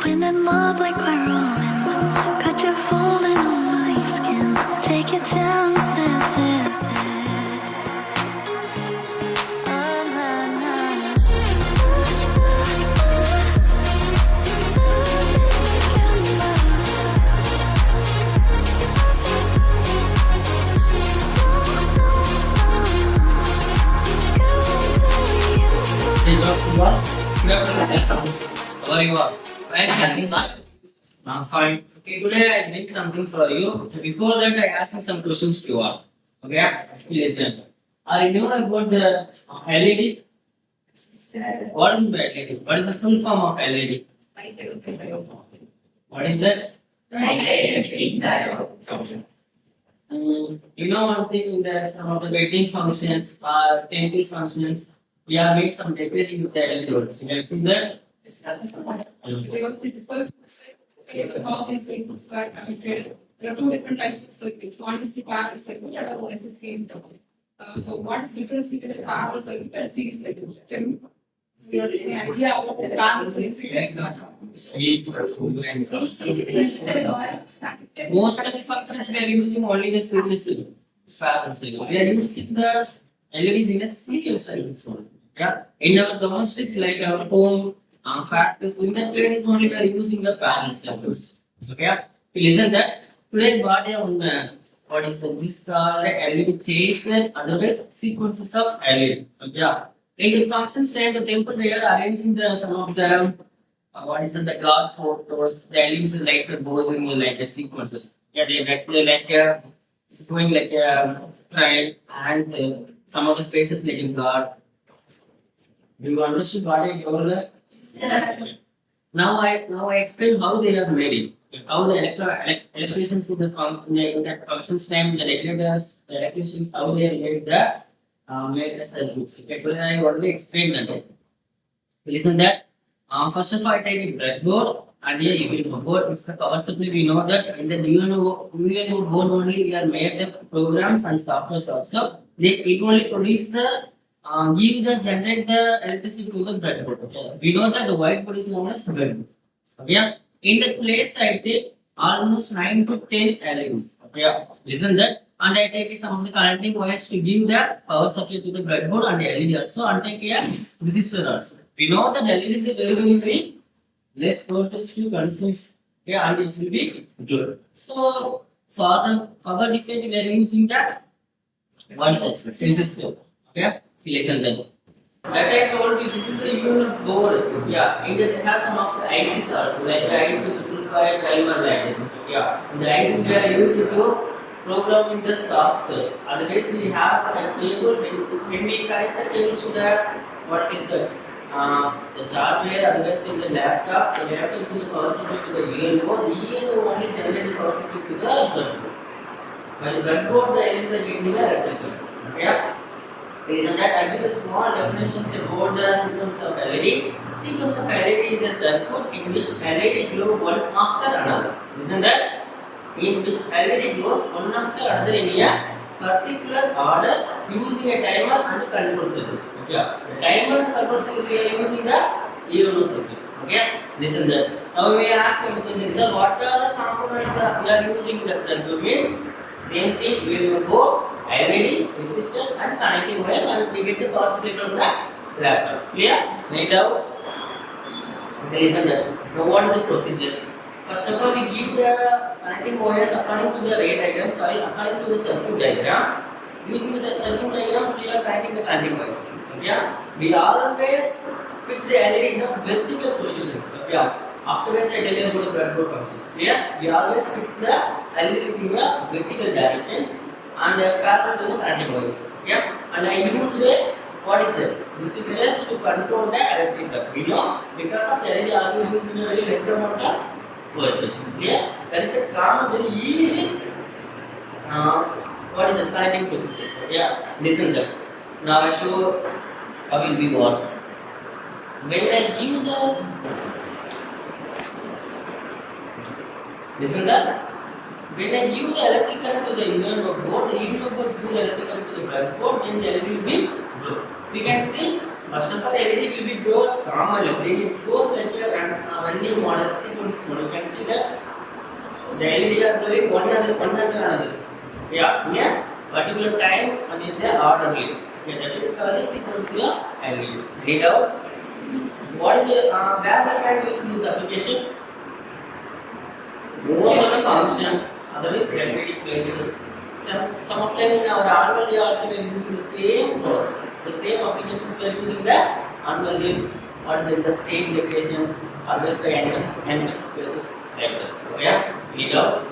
When in love like we're rolling, got you falling on my skin. Take your chance, this is it. Oh, na, na. How are you all? Right? Fine. Okay, today I did something for you. Before that, I asked some questions to you all. Okay, listen. Are you know about the LED? What is the LED? What is the full form of LED? What is that? You know one thing that some of the basic functions are chemical functions. We have made some decorating with the electrodes. You can see that. There are two different types of circuits. One is the parallel circuit, the other one is the series circuit. So what is the difference between the parallel circuit and series circuit? Tell me. The idea of the parallel circuit. Most of the functions we are using only the series parallel circuit. We are using the LEDs in a serial circuit only. Yeah. In our domestics like our home, factories, in that places only we are using the parallel circuits. Okay. Listen that. Today what what is this called LED chaser, otherwise sequences of LED. Okay. In the function stand the temple they are arranging the some of the what is the guard photos, the LEDs lights are goes in like a sequences. Yeah, they like it's going like a trial and some of the faces like in guard. Do you understand what I told you? Now I explain how they have made it. How the electricians in that functions time, the regulators, the electricians, how they made the circuits. Okay, but I already explained that. Listen that. First of all, I take a breadboard and here you will board. It's the power supply. We know that in the UNO board only we are made the programs and softwares also. It only produce the give the generate the electricity to the breadboard. Okay. We know that the white board is known as breadboard. Okay. In that place, I take almost 9 to 10 LEDs. Okay. Listen that. And I take some of the connecting wires to give the power supply to the breadboard and the LED also. And take a resistor also. We know that LED is a very less voltage to consume. Okay. And it will be good. So for the power defect, we are using that one resistor. Okay. Listen then. Like I told you, this is a unit board. Yeah, and it has some of the ICs also, like the IC 555 timer like this. Yeah, and the ICs we are used to program in the software. Otherwise, we have a cable. When we connect the cable to the what is the charger, otherwise in the laptop to the power supply to the UNO only generate the power supply to the breadboard. By the breadboard, the LEDs are getting the electrical. Okay. Reason that I give a small definition about the sequence of LED. Sequence of LED is a circuit in which LED glow one after another. Reason that in which LED glows one after another in a particular order using a timer and a control circuit. Okay. The timer and control circuit we are using the UNO circuit. Okay. Listen that. Now we are asking the question, sir, what are the components we are using in that circuit? Means same thing we will go LED, resistor and connecting wires and we get the power supply from the laptops. Clear? Now, listen that. Now what is the procedure? First of all, we give the connecting wires according to the ray diagrams, according to the circuit diagrams. Using the circuit diagrams, we are connecting the connecting wires. Okay? We always fix the LED in the vertical positions. Okay? Afterwards, I tell you about the breadboard functions. Clear? We always fix the LED in the vertical directions and parallel to the connecting wires. Yeah, and I use the what is that? Resistors to control the electrical. We know because of the LED always using a very less amount of voltage. Yeah, that is a common, very easy. What is the connecting procedure? Yeah, listen that. Now I show how will be work. When I give the listen that. When I give the electric current to the UNO board, the UNO board give the electric current to the breadboard, then the LED will be blue. We can see First of all, LED will be goes normally. It goes like a running model, sequences model. You can see that the LED are going one after another. Yeah, in a particular time and is a orderly. Okay, that is called the sequence of LED. Read out. What is the where we can use this application? Most of the functions, otherwise repetitive places. Some of them in our annual day also we are using the same process. The same applications we are using the annual day, what is it, the stage decorations, always the entrance spaces like that. Okay, read out.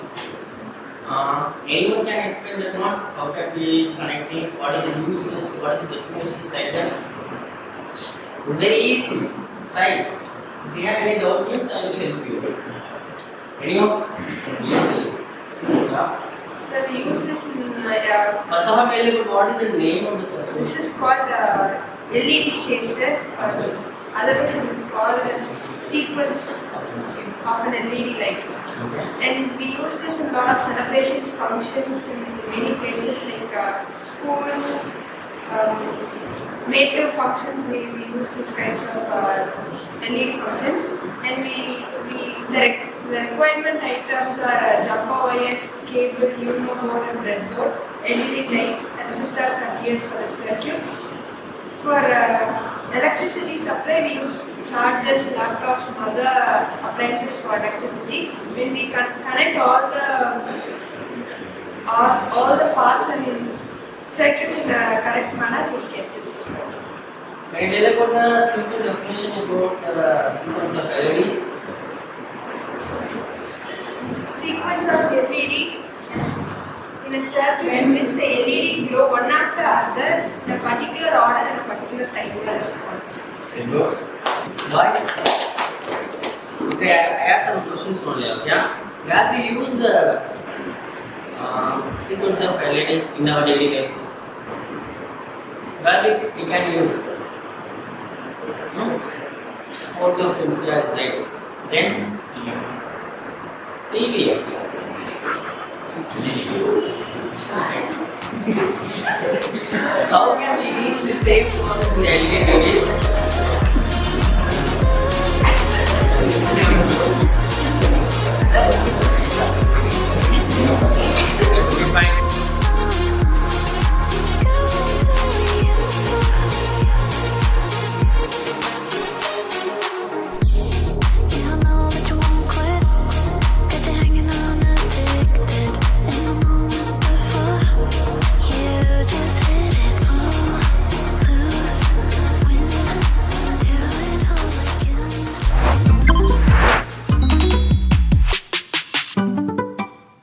Anyone can explain that one? How can we connecting? What is the uses? What is the definitions like that? It's very easy. Right? If you have any doubts, I will help you. Anyone? Yeah. So we use this in First of all, tell me what is the name of the circuit? this is called LED chaser, or otherwise it would be called as sequence of an LED light. Okay. And we use this in a lot of celebrations, functions in many places like schools, native functions. We use this kinds of LED functions, and the requirement items are jumper wires, cable, UNO board and breadboard, LED lights, and resistors are needed for the circuit. For electricity supply, we use chargers, laptops and other appliances for electricity. When we connect all the parts and circuits in a correct manner, we get this. Can you tell about the simple definition about the sequence of LED? Sequence of LED is in a circuit in which the LED glow one after other in a particular order and a particular time. Very good. Why? Okay, I have some questions only. Okay, where we use the sequence of LED in our daily life? Where we can use? Photo films, guys, right? Then TV. How can we use the same process in LED TV?